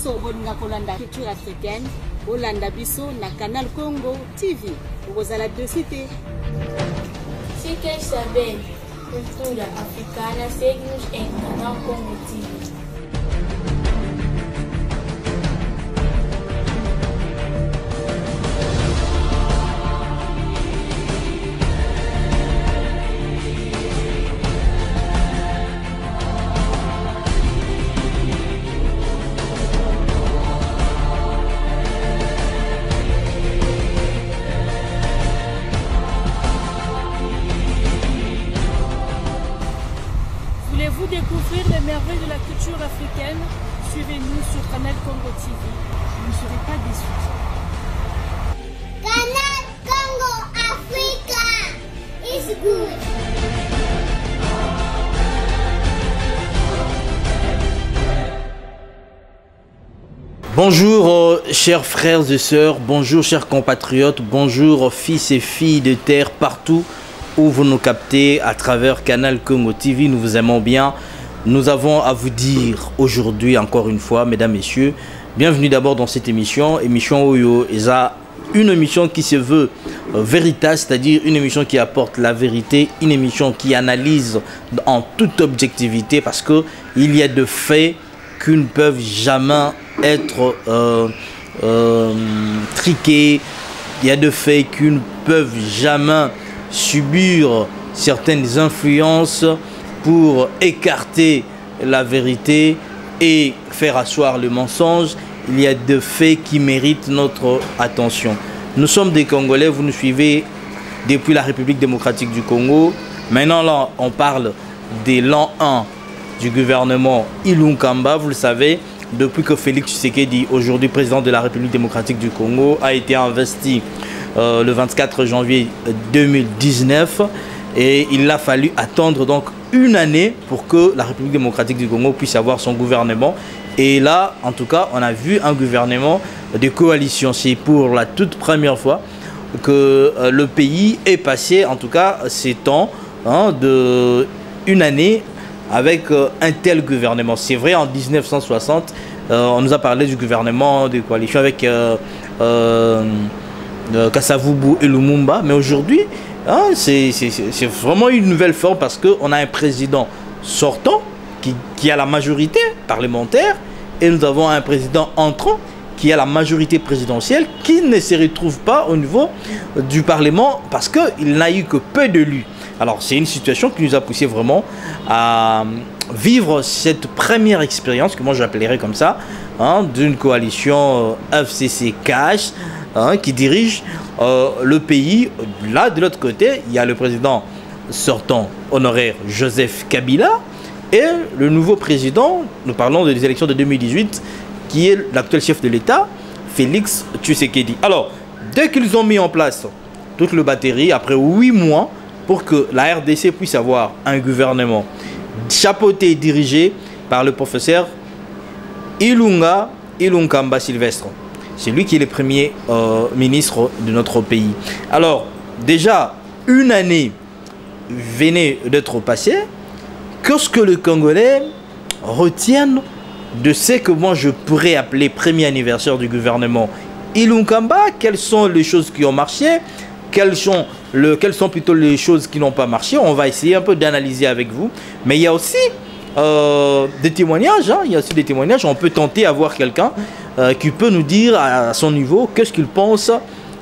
nyonso bolinga kolanda culture africaine olanda biso na Canal Congo TV okozala desite. Se quer saber cultura africana, segue-nos em Canal Congo TV. Voulez-vous découvrir les merveilles de la culture africaine? Suivez-nous sur Canal Congo TV. Vous ne serez pas déçus. Canal Congo Africa is good. Bonjour chers frères et sœurs, bonjour chers compatriotes, bonjour fils et filles de terre partout où vous nous captez à travers Canal Congo TV. Nous vous aimons bien. Nous avons à vous dire aujourd'hui encore une fois, mesdames, messieurs, bienvenue d'abord dans cette émission Oyo. Et ça, une émission qui se veut véritable, c'est-à-dire une émission qui apporte la vérité, une émission qui analyse en toute objectivité, parce que il y a de faits qui ne peuvent jamais être triqués. Il y a de faits qui ne peuvent jamais subir certaines influences pour écarter la vérité et faire asseoir le mensonge. Il y a des faits qui méritent notre attention. Nous sommes des Congolais, vous nous suivez depuis la République démocratique du Congo. Maintenant là, on parle de l'an 1 du gouvernement Ilunkamba. Vous le savez, depuis que Félix Tshisekedi, aujourd'hui président de la République démocratique du Congo, a été investi le 24 janvier 2019, et il a fallu attendre donc une année pour que la République démocratique du Congo puisse avoir son gouvernement. Et là, en tout cas, on a vu un gouvernement de coalition. C'est pour la toute première fois que le pays est passé, en tout cas ces temps, de une année avec un tel gouvernement. C'est vrai, en 1960, on nous a parlé du gouvernement de coalition avec Kasavubu et Lumumba, mais aujourd'hui c'est vraiment une nouvelle forme, parce qu'on a un président sortant qui a la majorité parlementaire, et nous avons un président entrant qui a la majorité présidentielle, qui ne se retrouve pas au niveau du Parlement parce qu'il n'a eu que peu d'élus. Alors c'est une situation qui nous a poussé vraiment à vivre cette première expérience, que moi j'appellerais comme ça, d'une coalition FCC Cash, qui dirige le pays. Là, de l'autre côté, il y a le président sortant honoraire Joseph Kabila et le nouveau président, nous parlons des élections de 2018, qui est l'actuel chef de l'État, Félix Tshisekedi. Alors, dès qu'ils ont mis en place toute la batterie, après 8 mois, pour que la RDC puisse avoir un gouvernement chapeauté et dirigé par le professeur Ilunkamba Sylvestre. C'est lui qui est le premier ministre de notre pays. Alors, déjà, une année venait d'être passée. Qu'est-ce que les Congolais retiennent de ce que moi je pourrais appeler premier anniversaire du gouvernement Ilunkamba? Quelles sont les choses qui ont marché? Quelles sont plutôt les choses qui n'ont pas marché? On va essayer un peu d'analyser avec vous. Mais il y a aussi des témoignages. Il y a aussi des témoignages. On peut tenter d'avoir quelqu'un qui peut nous dire à son niveau qu'est-ce qu'il pense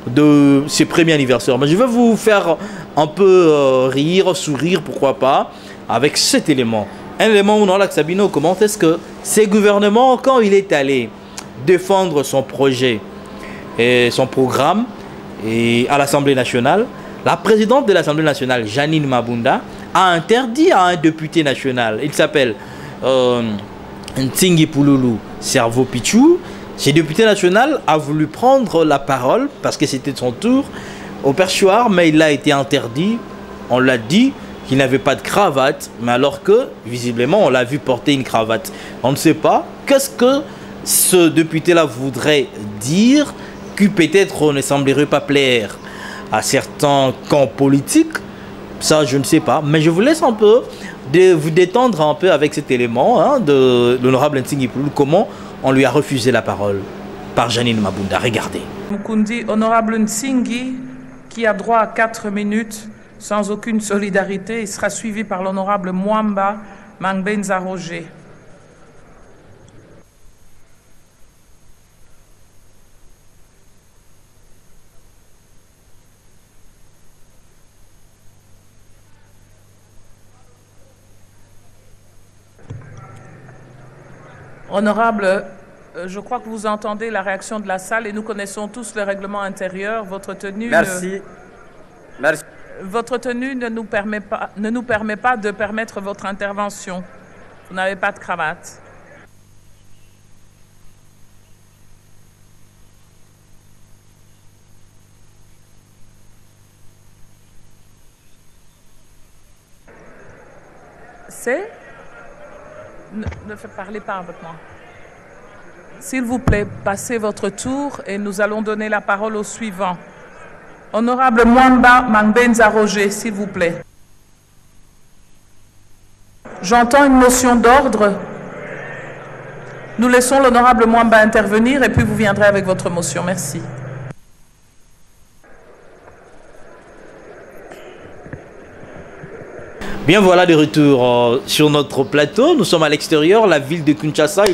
de ses premiers anniversaires. Mais je vais vous faire un peu rire, sourire, pourquoi pas, avec cet élément. Un élément où, dans l'Axabino, comment est-ce que ces gouvernements, quand il est allé défendre son projet et son programme et à l'Assemblée nationale, la présidente de l'Assemblée nationale, Janine Mabunda, a interdit à un député national, il s'appelle Ntingi Pouloulou Cerveau Pichou. Ce député national a voulu prendre la parole parce que c'était son tour au perchoir, mais il a été interdit. On l'a dit qu'il n'avait pas de cravate, mais alors que visiblement on l'a vu porter une cravate. On ne sait pas qu'est-ce que ce député-là voudrait dire, qui peut-être ne semblerait pas plaire à certains camps politiques. Ça, je ne sais pas, mais je vous laisse un peu vous détendre un peu avec cet élément de l'honorable Ntingi Pouloulou. Comment on lui a refusé la parole par Janine Mabunda. Regardez. Mukundi, honorable Nsingi, qui a droit à 4 minutes sans aucune solidarité, il sera suivi par l'honorable Mwamba Mangbenza Roger. Honorable, je crois que vous entendez la réaction de la salle et nous connaissons tous le règlement intérieur. Votre tenue, merci. Merci. Votre tenue ne nous permet pas de permettre votre intervention. Vous n'avez pas de cravate. C'est... Ne parlez pas avec moi. S'il vous plaît, passez votre tour et nous allons donner la parole au suivant. Honorable Mwamba Mangbenza Roger, s'il vous plaît. J'entends une motion d'ordre. Nous laissons l'honorable Mwamba intervenir et puis vous viendrez avec votre motion. Merci. Bien, voilà de retour sur notre plateau. Nous sommes à l'extérieur, la ville de Kinshasa.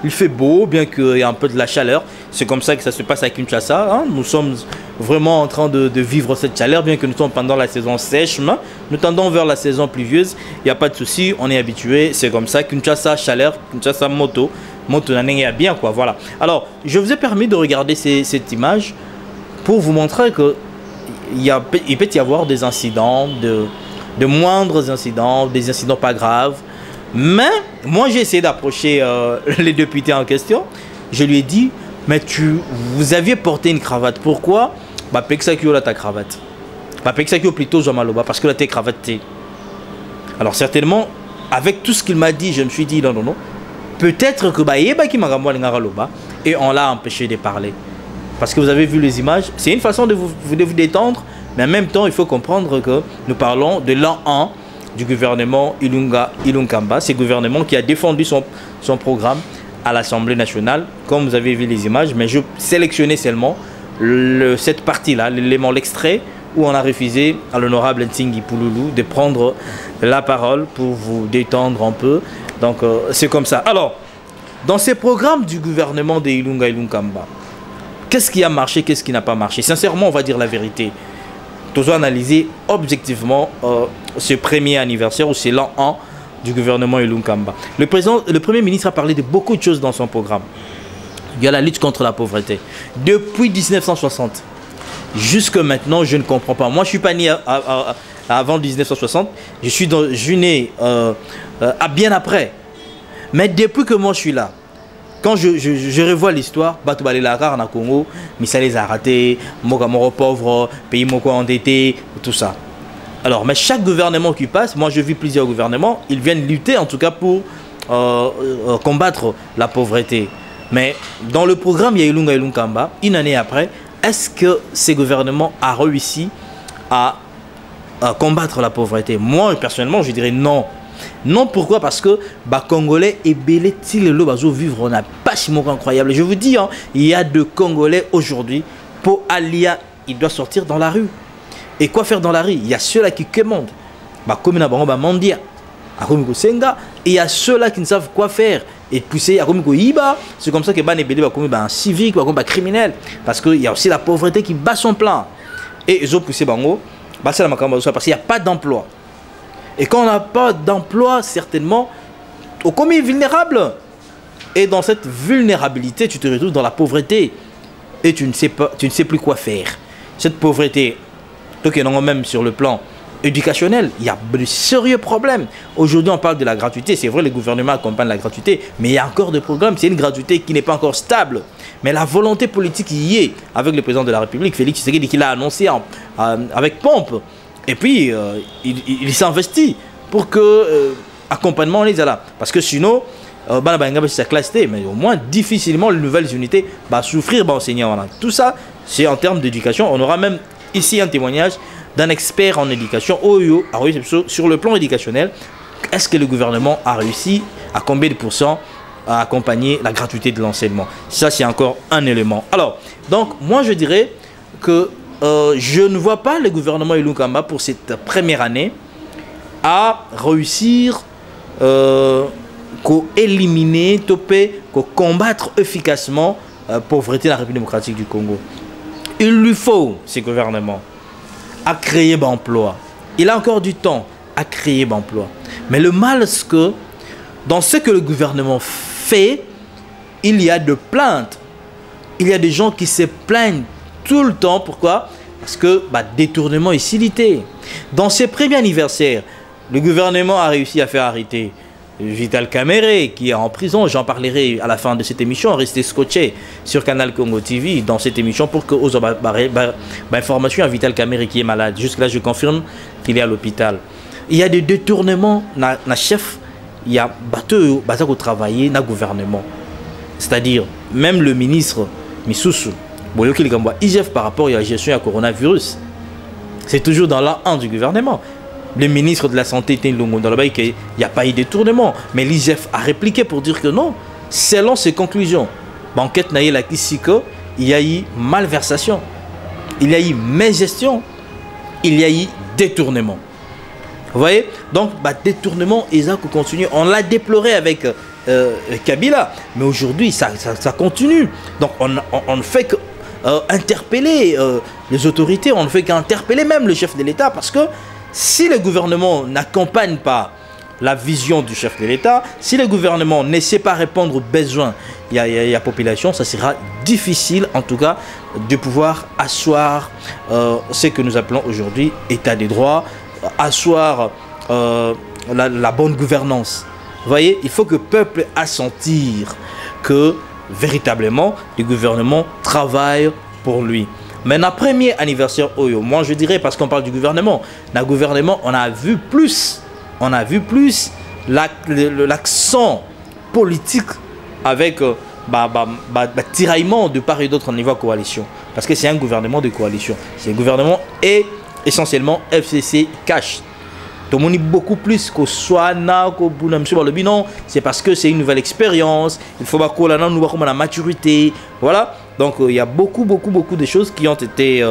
Il fait beau, bien qu'il y ait un peu de la chaleur. C'est comme ça que ça se passe à Kinshasa. Hein. Nous sommes vraiment en train de vivre cette chaleur, bien que nous sommes pendant la saison sèche. Nous tendons vers la saison pluvieuse. Il n'y a pas de souci, on est habitué. C'est comme ça. Kinshasa, chaleur. Kinshasa, moto. Moto, n'a bien quoi. Voilà. Alors, je vous ai permis de regarder cette image pour vous montrer qu'il peut y avoir des incidents, de moindres incidents, des incidents pas graves. Mais moi j'ai essayé d'approcher les députés en question. Je lui ai dit, mais vous aviez porté une cravate. Pourquoi? Bah Pexakio là ta cravate. Bah Pexakio plutôt Jamaloba parce que là t'es cravaté. Alors certainement, avec tout ce qu'il m'a dit, je me suis dit non. Peut-être que bah yeba qui m'a ramoué l'ingaloba et on l'a empêché de parler. Parce que vous avez vu les images, c'est une façon de vous détendre. Mais en même temps, il faut comprendre que nous parlons de l'an 1 du gouvernement Ilunkamba. C'est le gouvernement qui a défendu son programme à l'Assemblée nationale, comme vous avez vu les images. Mais je sélectionnais seulement cette partie-là, l'élément, l'extrait, où on a refusé à l'honorable Nsingi Pouloulou de prendre la parole pour vous détendre un peu. Donc, c'est comme ça. Alors, dans ces programmes du gouvernement de Ilunkamba, qu'est-ce qui a marché, qu'est-ce qui n'a pas marché? Sincèrement, on va dire la vérité. Nous avons analysé objectivement ce premier anniversaire ou c'est l'an 1 du gouvernement Ilunkamba. Le Premier ministre a parlé de beaucoup de choses dans son programme. Il y a la lutte contre la pauvreté. Depuis 1960 jusque maintenant, je ne comprends pas. Moi, je ne suis pas né avant 1960. Je suis né bien après. Mais depuis que moi, je suis là, quand je revois l'histoire, Batoubalé la rare na Congo, Missalé a raté, Mokamoro pauvre, pays Moko endetté, tout ça. Alors, mais chaque gouvernement qui passe, moi je vis plusieurs gouvernements, ils viennent lutter en tout cas pour combattre la pauvreté. Mais dans le programme Yailunga Ilunkamba, une année après, est-ce que ces gouvernements ont réussi à combattre la pauvreté? Moi, personnellement, je dirais non. Non, pourquoi? Parce que les Congolais et belé vivre on a pas si incroyable. Je vous dis, hein, il y a de Congolais aujourd'hui, pour Alia, il doit sortir dans la rue. Et quoi faire dans la rue? Il y a ceux-là qui commandent. Comme Mandia, et il y a ceux-là qui ne savent quoi faire. Et pousser à c'est comme ça que les belé un civique, un criminel. Parce qu'il y a aussi la pauvreté qui bat son plein. Et ils ont poussé Bango, parce qu'il n'y a pas d'emploi. Et quand on n'a pas d'emploi, certainement, on est vulnérable. Et dans cette vulnérabilité, tu te retrouves dans la pauvreté. Et tu ne sais plus quoi faire. Cette pauvreté, même sur le plan éducationnel, il y a de sérieux problèmes. Aujourd'hui, on parle de la gratuité. C'est vrai, le gouvernement accompagne la gratuité. Mais il y a encore des programmes. C'est une gratuité qui n'est pas encore stable. Mais la volonté politique y est. Avec le président de la République, Félix Tshisekedi, qui l'a annoncé avec pompe. Et puis, il s'investit pour que accompagnement les là. Parce que sinon, c'est classé, mais au moins, difficilement, les nouvelles unités vont souffrir enseignants. Tout ça, c'est en termes d'éducation. On aura même ici un témoignage d'un expert en éducation, sur le plan éducationnel. Est-ce que le gouvernement a réussi à combien de pourcents accompagner la gratuité de l'enseignement. Ça, c'est encore un élément. Alors, donc, moi, je dirais que je ne vois pas le gouvernement Ilunkamba pour cette première année à réussir éliminer, toper, combattre efficacement la pauvreté dans la République démocratique du Congo. Il lui faut, ce gouvernement, à créer d'emplois. Il a encore du temps à créer d'emplois. Mais le mal, c'est que dans ce que le gouvernement fait, il y a de plaintes. Il y a des gens qui se plaignent tout le temps. Pourquoi? Parce que détournement et illicité. Dans ses premiers anniversaires, le gouvernement a réussi à faire arrêter Vital Kamerhe, qui est en prison. J'en parlerai à la fin de cette émission. Restez scotché sur Canal Congo TV dans cette émission pour que vous ayez information à Vital Kamerhe qui est malade. Jusque-là, je confirme qu'il est à l'hôpital. Il y a des détournements na chef. Il y a bateau au travailler dans le gouvernement. C'est-à-dire, même le ministre Missoussou, IGF par rapport à la gestion du coronavirus, c'est toujours dans l'un du gouvernement. Le ministre de la Santé, il n'y a pas eu de détournement. Mais l'IGF a répliqué pour dire que non, selon ses conclusions, l'enquête n'a eu la il y a eu malversation, il y a eu mégestion, il y a eu détournement. Vous voyez? Donc, détournement, ils ont continué. On l'a déploré avec Kabila, mais aujourd'hui, ça continue. Donc, on ne fait que interpeller les autorités, on ne fait qu'interpeller même le chef de l'État, parce que si le gouvernement n'accompagne pas la vision du chef de l'État, si le gouvernement ne sait pas répondre aux besoins de la population, ça sera difficile en tout cas de pouvoir asseoir ce que nous appelons aujourd'hui état des droits, asseoir la bonne gouvernance. Vous voyez, il faut que le peuple assentir que véritablement le gouvernement travaille pour lui. Mais dans le premier anniversaire, moi je dirais, parce qu'on parle du gouvernement, dans le gouvernement, on a vu plus l'accent politique avec tiraillement de part et d'autre au niveau de coalition. Parce que c'est un gouvernement de coalition. C'est un gouvernement et essentiellement FCC cash. Tout le monde est beaucoup plus que Soana, que Bounamsou, non, c'est parce que c'est une nouvelle expérience. Il faut qu'on ait la maturité. Voilà. Donc il y a beaucoup de choses qui ont été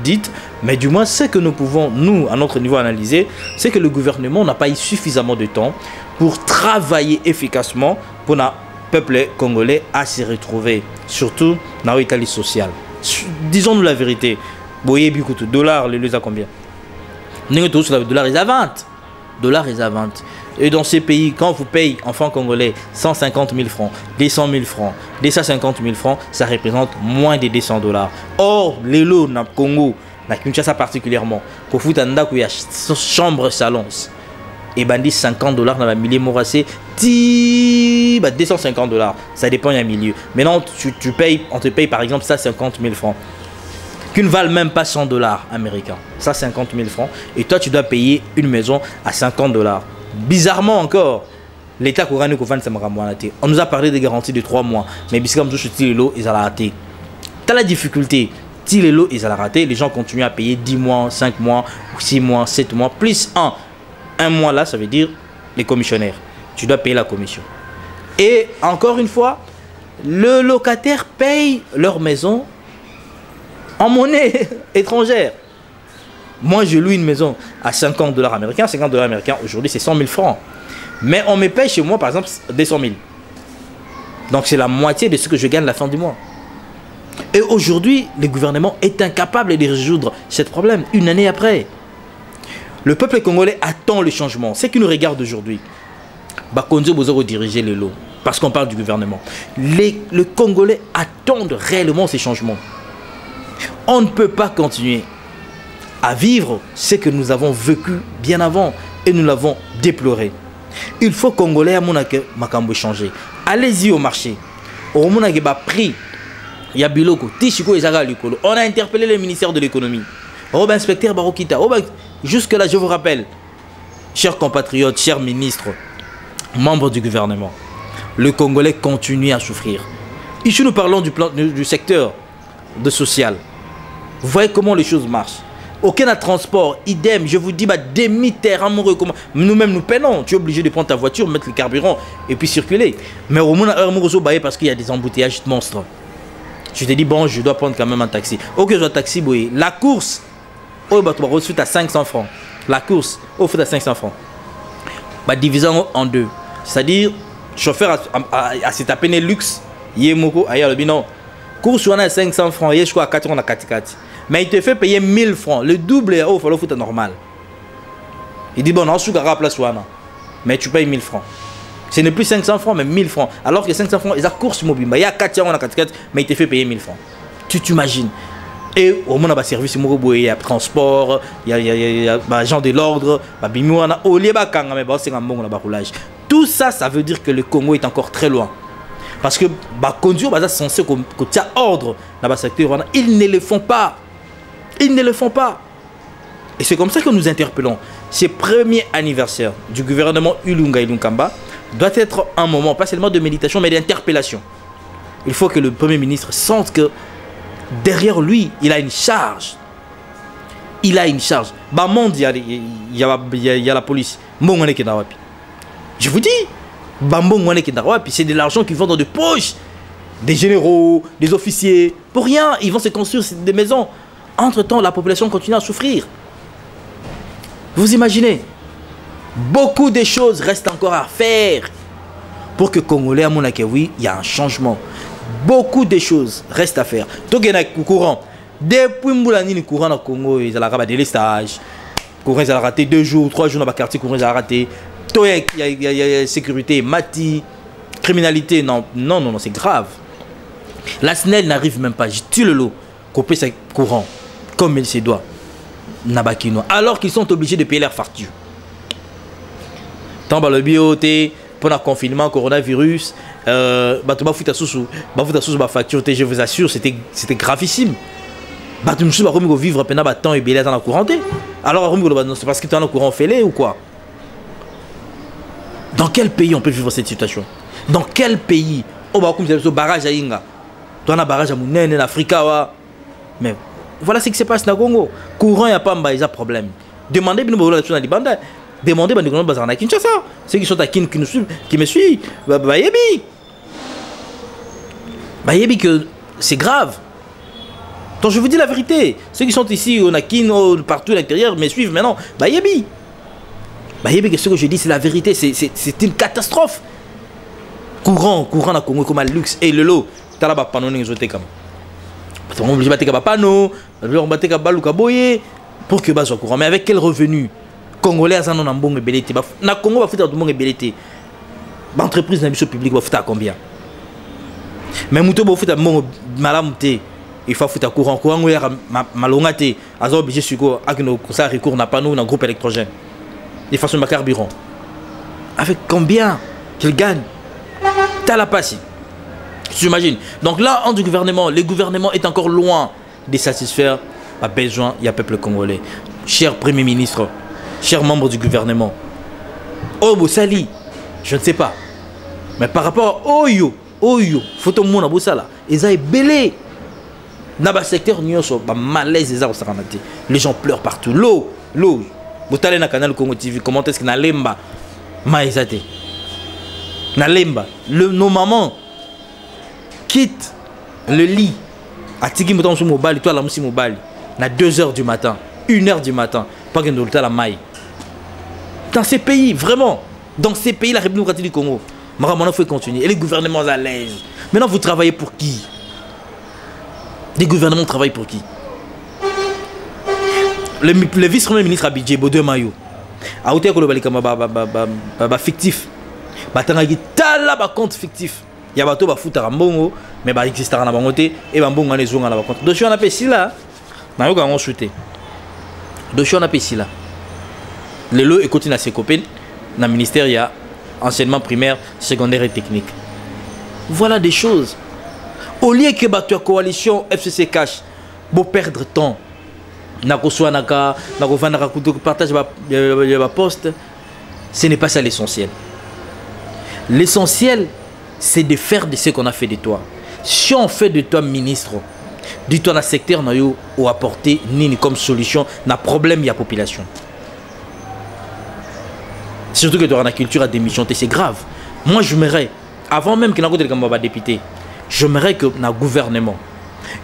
dites. Mais du moins, ce que nous pouvons, nous, à notre niveau, analyser, c'est que le gouvernement n'a pas eu suffisamment de temps pour travailler efficacement pour le peuple congolais à se retrouver. Surtout dans l'Italie sociale. Disons-nous la vérité. Boyé beaucoup de dollars, les à combien? Le dollar est à 20. Dollar est à 20. Et dans ces pays, quand vous payez en francs congolais 150 000 francs, 200 000 francs, 250 000 francs, ça représente moins de 200 $. Or, les lots dans le Congo, dans Kinshasa particulièrement, quand vous avez une chambre salon, et ben 50 $ dans la millier morassé, 250 $. Ça dépend du milieu. Maintenant, tu payes, on te paye par exemple ça 50 000 francs. Qui ne valent même pas 100 $ américains. Ça, 50 000 francs. Et toi, tu dois payer une maison à 50 $. Bizarrement encore, l'État on nous a parlé des garanties de 3 mois. Mais comme tout les lots, ils ont raté. Tu as la difficulté. Si les lots, ils ont raté, les gens continuent à payer 10 mois, 5 mois, 6 mois, 7 mois, plus 1. Un mois là, ça veut dire les commissionnaires. Tu dois payer la commission. Et encore une fois, le locataire paye leur maison en monnaie étrangère. Moi, je loue une maison à 50 $ américains. 50 $ américains, aujourd'hui, c'est 100 000 francs. Mais on me paye chez moi, par exemple, 200 000. Donc, c'est la moitié de ce que je gagne à la fin du mois. Et aujourd'hui, le gouvernement est incapable de résoudre ce problème, une année après. Le peuple congolais attend le changement. Ce qui nous regarde aujourd'hui, Bakonzo Bozoro diriger les lots. Parce qu'on parle du gouvernement. Le Congolais attendent réellement ces changements. On ne peut pas continuer à vivre ce que nous avons vécu bien avant et nous l'avons déploré. Il faut Congolais à mon makambo changer. Allez-y au marché. Au mon prix, il y a biloko, tishiko et zaga likolo. On a interpellé le ministère de l'économie. Robin inspecteur Barokita. Jusque là, je vous rappelle, chers compatriotes, chers ministres, membres du gouvernement, le Congolais continue à souffrir. Ici, nous parlons du secteur de social. Vous voyez comment les choses marchent. Aucun transport, idem, je vous dis, demi-terre amoureux. Nous-mêmes, nous peinons. Tu es obligé de prendre ta voiture, mettre le carburant et puis circuler. Mais au moins, parce qu'il y a des embouteillages monstres. Je te dis, bon, je dois prendre quand même un taxi. Ok, je dois taxi, boy. La course, tu vas reçu à 500 francs. La course, au fait à 500 francs. Divisant en deux. C'est-à-dire, chauffeur à cet appel luxe, il y a le bilan. Course, on a 500 francs, il y a 4 on a 4. Mais il te fait payer 1000 francs. Le double, il faut le foutre normal. Il dit, bon, on a un place, mais tu payes 1000 francs. Ce n'est plus 500 francs, mais 1000 francs. Alors que 500 francs, il y a course mobile. Il y a 4 on a 4, mais il te fait payer 1000 francs. Tu t'imagines. Et au moins, il y a service, il y a transport, il y a gens de l'ordre, tout ça, ça veut dire que le Congo est encore très loin. Parce que conduire, c'est censé que tu as ordre dans le secteur. Ils ne le font pas. Ils ne le font pas. Et c'est comme ça que nous interpellons. Ce premier anniversaire du gouvernement Ilunga Ilunkamba doit être un moment, pas seulement de méditation, mais d'interpellation. Il faut que le Premier ministre sente que derrière lui, il a une charge. Il a une charge. Il y a la police. Je vous dis, c'est de l'argent qui vont dans des poches des généraux, des officiers. Pour rien, ils vont se construire des maisons. Entre-temps, la population continue à souffrir. Vous imaginez? Beaucoup de choses restent encore à faire pour que Congolais, à mon avis, oui, il y a un changement. Beaucoup de choses restent à faire. Donc, il y a un courant. Depuis le courant au Congo, ils ont des stages. Courant, ils ont raté 2 jours, 3 jours dans le quartier, courant, ils ont raté. Il y a sécurité, mati, criminalité. Non, c'est grave. La SNEL n'arrive même pas. Je tue le lot. Couper ce courant comme il se doit. Alors qu'ils sont obligés de payer leurs factures. Tant le bioté, pour le confinement, coronavirus, facture, je vous assure, c'était gravissime. Vivre pendant temps et bien dans la couranté. Alors, c'est parce que tu as un courant fêlé ou quoi? Dans quel pays on peut vivre cette situation? Dans quel pays? On va comme ça, barrage à Inga. Tu as un barrage à Mounène, en Afrique. Mais voilà ce qui se passe dans le Congo. Courant, il n'y a pas de problème. Demandez bien de la Libanda. Demandez bien de Kinshasa. Ceux qui sont à Kin qui me suivent. Bayebi que c'est grave. Donc je vous dis la vérité. Ceux qui sont ici, on a Kin, partout à l'intérieur, me suivent maintenant. Bayebi, que ce que je dis, c'est la vérité. C'est une catastrophe. Courant dans le Congo comme un luxe. Et le lot, tu as là-bas, panon, nous sommes comme. On est obligé de battre pano, on battre baluka boye pour que soit courant. Mais avec quel revenu? Congolais en ont un bon ébélité. Na Congo va foutre un bon ébélité. L'entreprise n'a public va foutre à combien? Mais mouto va foutre un bon malamouté. Il faut foutre à courant. Courant ou malongate. Ils sont obligés de faire recours n'a pas nous dans groupe électrogène. De façon de carburant. Avec combien qu'il gagne? T'as la passe. Tu imagines? Donc là, en du gouvernement, le gouvernement est encore loin de satisfaire les besoins du peuple congolais. Cher Premier ministre, chers membres du gouvernement, Boussali, je ne sais pas. Mais par rapport à Oyo, faut que mon Boussala, ils ont belé. Dans le secteur, malaise, les gens pleurent partout. L'eau. Vous allez dans le canal Congo TV, comment est-ce que Nalemba, Maïsate, Nalemba, nos mamans quittent le lit à Tiki Mouton sur mobile, toi la moussi mobile, à 2h du matin, 1h du matin, pas que nous la maille. Dans ces pays, vraiment, dans ces pays, la République démocratique du Congo, maintenant il faut continuer. Et les gouvernements à l'aise. Maintenant, vous travaillez pour qui? Les gouvernements travaillent pour qui? Le vice-premier ministre Abidje, Bodé Mayo, a été fictif. Il y a compte fictif. Il y a des foot à Mbongo, mais il existe à Bangote et Mbongo a des zones à la compte. Dossier on a payé là. N'a pas on shooté. Dossier on a payé là. Le lot est continué à ses copains. Dans le ministère, il y a enseignement primaire, secondaire et technique. Voilà des choses. Au lieu que la coalition FCC cache, pour perdre temps, partage la poste, ce n'est pas ça l'essentiel. L'essentiel, c'est de faire de ce qu'on a fait de toi. Si on fait de toi ministre, Dis-toi dans le secteur ou apporter nini comme solution na problème de la population. Surtout que dans la culture à démission, c'est grave. Moi j'aimerais, avant même que nous député, j'aimerais que dans le gouvernement,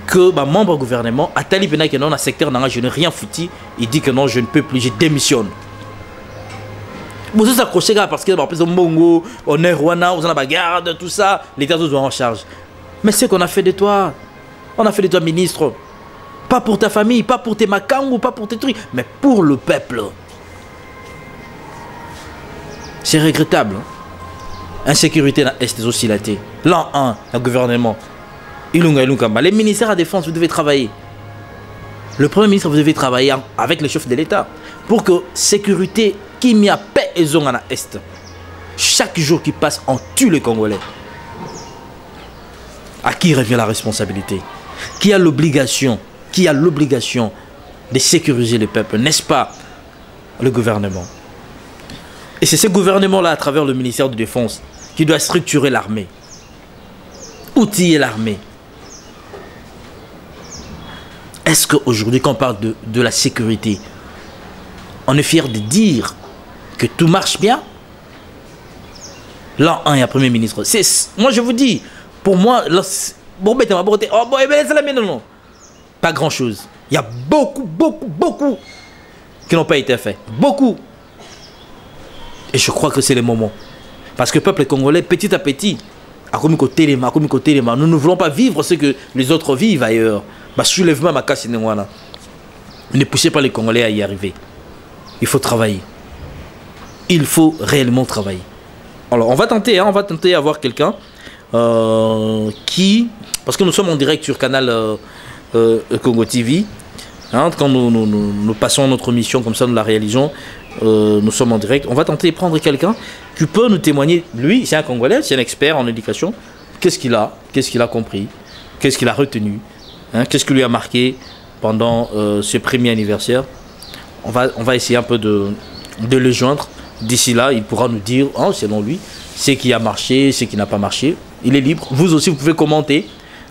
que le membre du gouvernement, à tel point que dans le secteur, je n'ai rien foutu, il dit que non, je ne peux plus, je démissionne. Vous êtes accroché parce que Mongo, on est Rwanda, on a la garde, tout ça, l'État doit en charge. Mais c'est qu'on a fait de toi. On a fait de toi ministre. Pas pour ta famille, pas pour tes makangou, pas pour tes trucs, mais pour le peuple. C'est regrettable. Insécurité dans l'Est des aussi laté. L'an 1, le gouvernement. Les ministères à la défense, vous devez travailler. Le Premier ministre, vous devez travailler avec le chef de l'État. Pour que sécurité, qui m'y a paix et zone à l'Est. Chaque jour qui passe, on tue les Congolais. À qui revient la responsabilité? Qui a l'obligation de sécuriser le peuple? N'est-ce pas le gouvernement? Et c'est ce gouvernement-là, à travers le ministère de Défense, qui doit structurer l'armée, outiller l'armée. Est-ce qu'aujourd'hui, quand on parle de la sécurité, on est fier de dire que tout marche bien? Là, il y a un Premier ministre. Moi, je vous dis, pour moi, pas grand-chose. Il y a beaucoup qui n'ont pas été faits. Beaucoup. Et je crois que c'est le moment. Parce que le peuple congolais, petit à petit, nous ne voulons pas vivre ce que les autres vivent ailleurs. Ne poussez pas les Congolais à y arriver. Il faut travailler. Il faut réellement travailler. Alors, on va tenter d'avoir quelqu'un qui... Parce que nous sommes en direct sur Canal Congo TV. Hein, quand nous passons notre mission, comme ça nous la réalisons, nous sommes en direct. On va tenter de prendre quelqu'un qui peut nous témoigner. Lui, c'est un Congolais, c'est un expert en éducation. Qu'est-ce qu'il a compris? Qu'est-ce qu'il a retenu? Hein, qu'est-ce qui lui a marqué pendant ce premier anniversaire? On va essayer un peu de le joindre. D'ici là, il pourra nous dire, hein, selon lui, ce qui a marché, ce qui n'a pas marché. Il est libre. Vous aussi, vous pouvez commenter.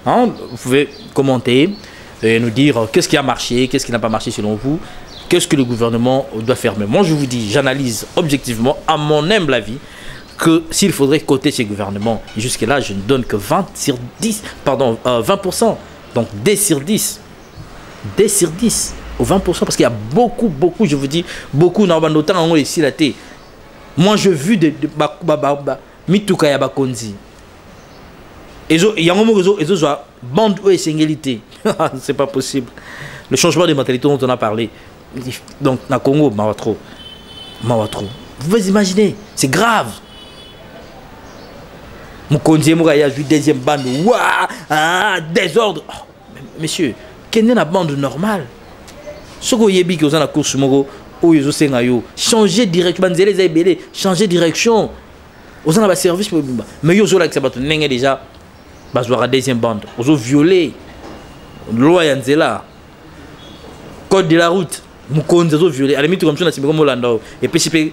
Hein, vous pouvez commenter et nous dire qu'est-ce qui a marché, qu'est-ce qui n'a pas marché selon vous. Qu'est-ce que le gouvernement doit faire? Mais moi, je vous dis, j'analyse objectivement, à mon humble avis, que s'il faudrait coter ces gouvernements, jusque-là, je ne donne que 20%. Donc, D sur 10. D sur 10. Au 20%. Parce qu'il y a beaucoup, je vous dis, beaucoup, notamment ici, la thé. Moi, j'ai vu des Mituka Yabakonzi. Et il y a un moment où ils ont bande ou essentialité. C'est pas possible. Le changement de mentalité dont on a parlé. Donc, na Congo, Mawatro. Vous imaginez, c'est grave. Moukonzi Mouraya a vu deuxième bande. Ouah, désordre. Oh, monsieur, quelle est la bande normale? Ce que vous avez dit, la course, changer direction. Changer direction. Vous avez un service. Mais vous avez déjà la deuxième bande. Vous avez violé. Loi Yanzela. Code de la route. Moukonzi a violé. À la limite, comme ça, c'est comme Hollande. Et puis,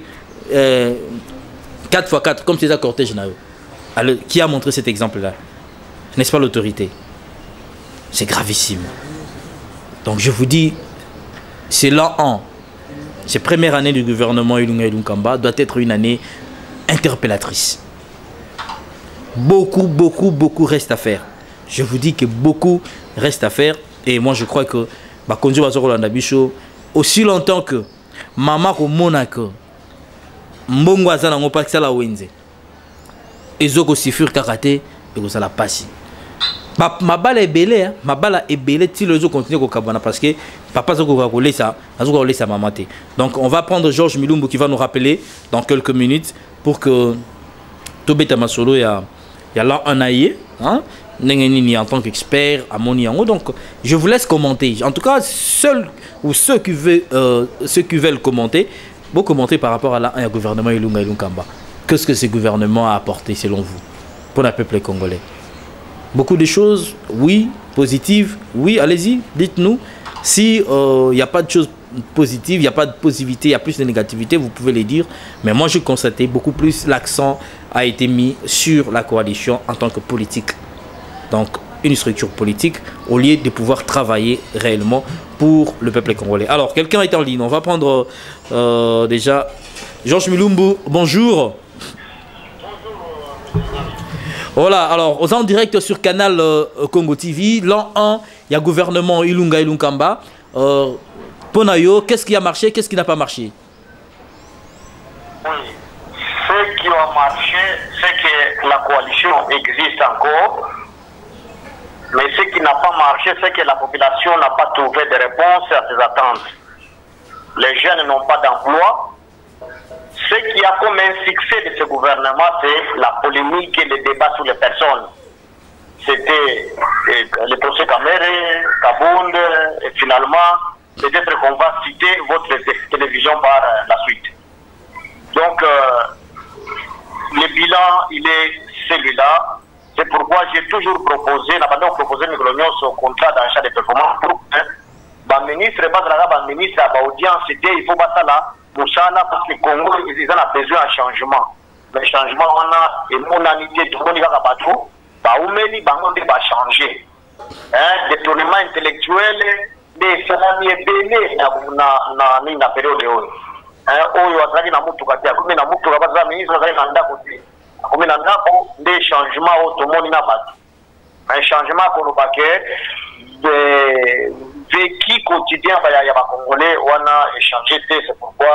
4x4, comme c'est ça, cortège. Qui a montré cet exemple-là? N'est-ce pas l'autorité? C'est gravissime. Donc je vous dis, c'est l'an 1. Cette première année du gouvernement Ilunga Ilunkamba doit être une année interpellatrice. Beaucoup reste à faire. Je vous dis que beaucoup reste à faire. Et moi je crois que aussi longtemps que Maman ko Monaco Mbongo azana ngopakisa la wenze ezoko sifur karaté et que ça la passe. Ma balle est belle, ma balle est belle. Si les autres continuent au Kabana parce que papa a laissé sa maman. Donc on va prendre Georges Milumbu qui va nous rappeler dans quelques minutes pour que Tobeta Masolo il y a là un aïe, hein, en tant qu'expert à Moniango. Donc je vous laisse commenter. En tout cas, ceux qui veulent commenter, vous commentez par rapport à un gouvernement Ilunga Ilunkamba. Qu'est-ce que ce gouvernement a apporté selon vous pour le peuple congolais? Beaucoup de choses, oui, positives, oui, allez-y, dites-nous. Si n'y a pas de choses positives, il n'y a pas de positivité, il y a plus de négativité, vous pouvez les dire. Mais moi, je constatais beaucoup plus l'accent a été mis sur la coalition en tant que politique. Donc, une structure politique au lieu de pouvoir travailler réellement pour le peuple congolais. Alors, quelqu'un est en ligne. On va prendre déjà Georges Mulumbu. Bonjour. Voilà, alors, aux en direct sur Canal Congo TV, l'an 1, il y a gouvernement Ilunga Ilunkamba. Ponayo, qu'est-ce qui a marché, qu'est-ce qui n'a pas marché? Oui, ce qui a marché, c'est que la coalition existe encore. Mais ce qui n'a pas marché, c'est que la population n'a pas trouvé de réponse à ses attentes. Les jeunes n'ont pas d'emploi. Ce qui a comme un succès de ce gouvernement, c'est la polémique et les débats sur les personnes. C'était le procès Kamere, Kabound, et finalement, peut-être qu'on va citer votre télévision par la suite. Donc, le bilan, il est celui-là. C'est pourquoi j'ai toujours proposé, au contrat d'achat de performance pour que le ministre, le ministre à l'audience, il faut pas ça là, parce que le Congo, ils ont besoin d'un changement. Le changement, on a une monanité, tout le monde va changer. Détournement intellectuel, des salariés bénés dans la période. Des changements automobiles, un changement qu'on va de vécu quotidien il Congolais, on a échangé, c'est pourquoi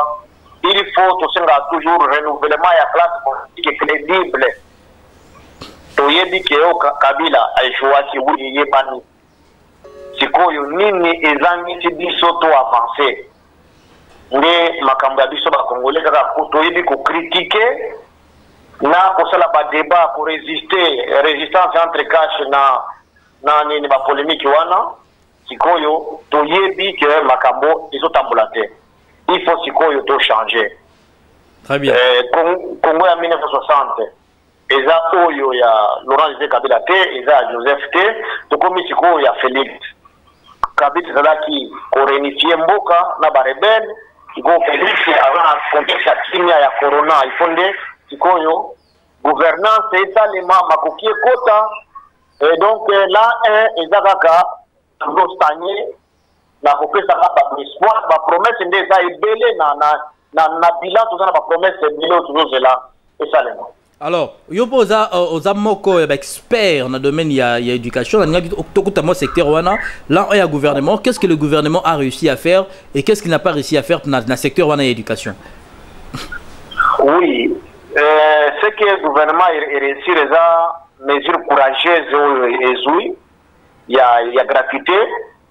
il faut toujours renouvellement et la classe politique crédible. Toyebi keo Kabila aichoasi wuli yebani sikoyo nini ezangi biso to avancer nde makambo ya biso ba Congolais kaka toyebi ko critiquer na kosala ba débat pour résistance entre cash na nini ba polémique wana sikoyo toyebi que makambo izotambola te, il faut sikoyo to changer. Très bien. Congo ya 1960 eza oyo ya Laurent Kabila te, eza Joseph te, tokomi sikoyo ya Félix Kabila ezalaki koréunifier mboka na barebele iko Félix avant contexte ya kimia ya corona ifonde sikoyo gouvernance esalema makoki ekota, et donc là eza kaka stagné na kopesaka baespoir bapromese nde eza ebele na bilan toza na bapromese ebele oyo tozozela esalema. Alors, yopo oza moko expert dans le domaine il y a éducation, dans le secteur wana, là il y a gouvernement, qu'est-ce que le gouvernement a réussi à faire et qu'est-ce qu'il n'a pas réussi à faire dans le secteur wana éducation? Oui, ce que le gouvernement a réussi, les mesures courageuses, il y a gratuité,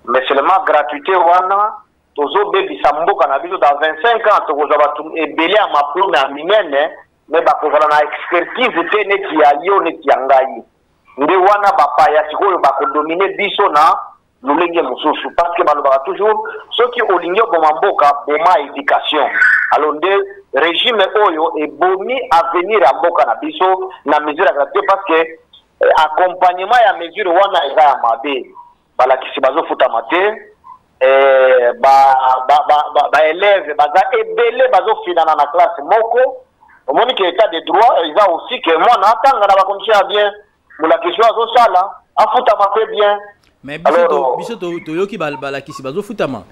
mais seulement gratuité wana, tozo bebi samboka na biso dans 25 ans, tozo batu ebele à ma plume à minene. Mais bakozala na expertise te neti ya yo neti ya ngai nde wana bapaya sikoyo bakodomine biso na lolenge mosusu parce que balobaka toujours soki olingi oboma mboka boma éducation. Alors nde régime oyo eboni avenir ya mboka na biso na mesure ya gratuité parce que accompagnement ya mesure wana eza ya mabe balakisi bazofutama te baélève baza ebele bazofinana na classe moko. Au moment que l'état de droit, il va aussi que moi, n'attends pas la commission bien. Pour la question à ça, à Foutama fait bien. Mais biso toyoki balakisi bazo Foutama.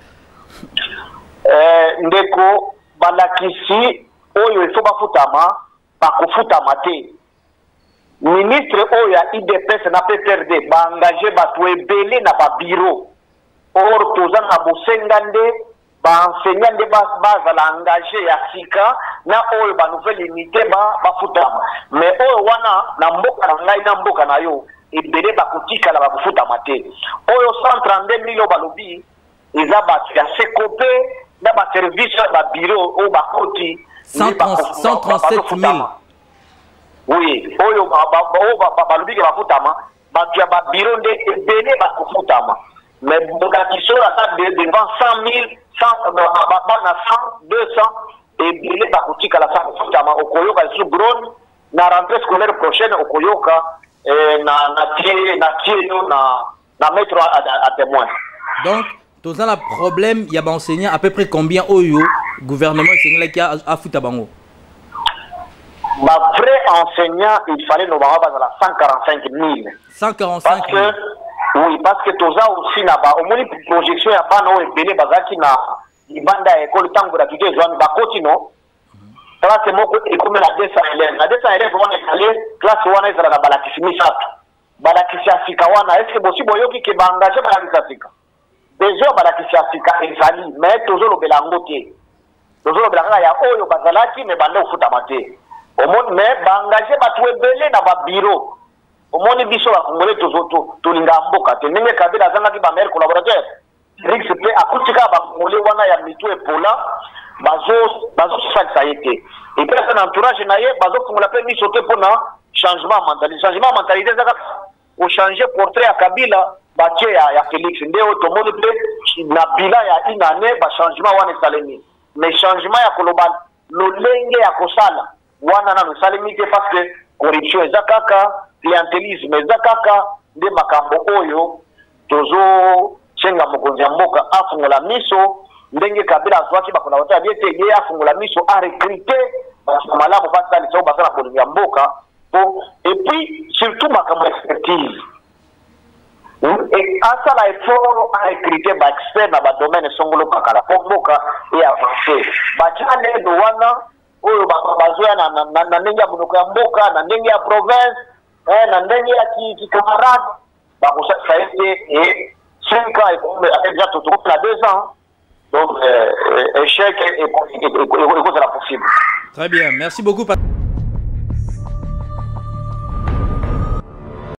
Ndeko balakisi oyo il faut ba Foutama, ba ko Foutama te. Ministre oyo ya IDPS na PPRD ba engagé ba to ebele na ba bureau. Or toza na bosengande enseignant de base à engagé à Sika na oyo ba nouvelle unité ba futama mais oyo wana na mboka na ngai na mboka na yo ebele ba kotika la ba futama te oyo 132 millions balobi eza ba ya sekopé na ba service ba bureau o ba koti 137 000. Oui oyo balobi ke ba futama ba ya ba bureau de ebele ba futama mais boka kisora ça devant 100 000 100, 200 et bilé bakutika la salle futama okoyoka sur drone na rentrée scolaire prochaine okoyoka na mettre à témoin. Donc tous un problème il y a ba enseignant à peu près combien oyo gouvernement enseignant qui a futabango. Ba vrai enseignant il fallait normalement à 145 000. 145 000. Oui, parce que toza aussi na ba omoni projection ya bana o ebele bazaki na libanda ya école tango la tuté zone bakoti no. Classe moko ekomi na 200 élèves. Na 200 élèves wana ekale classe wana ezala na balakisi misatu. Balakisi ya sika wana est-ce que bosi boyoki ke baengage balakisi ya sika. Déjà balakisi ya sika ezali mais tozolobela yango te. Tozolobela kaka ya oyo bazalaki mais bande ofutama te. Omoni mais baengage bato ebele na babiro. Omoni biso bakongole tolinga mboka te ndenge Kabila azangaki bameilleur collaborateur Rix pe akutika bakongole wana ya mitu epola bazosalisa ye te et puis ça entourage na ye bazofungola pe miso te mpona changement mentalité ezaka ochange portrait ya Kabila batie ya Félix nde oyo tomoni mpe na bila ya une année bachangement wana esalemi mais changement ya koloba lolenge ya kosala wana nano esalemi te parce que corruption eza kaka clientélisme eza kaka nde makambo oyo tozo chenga mokonzi ya mboka afungola miso ndenge Kabila azwaki bakolaborateur bien te ye afungola miso a recruter bato malamu basalisa oyo basala bolingo ya mboka et puis surtout makambo expertise asala effort a recruter baexpert na badomaine esongolo kakala po mboka e avance batia ledo wana oyo bazoya na ndenge ya monoko ya mboka na ndenge ya province na ndenge ya kikamarade bakosalisa ete et 5 ans et déjà tout na 2 ans donc échec et cause la possible. Très bien, merci beaucoup.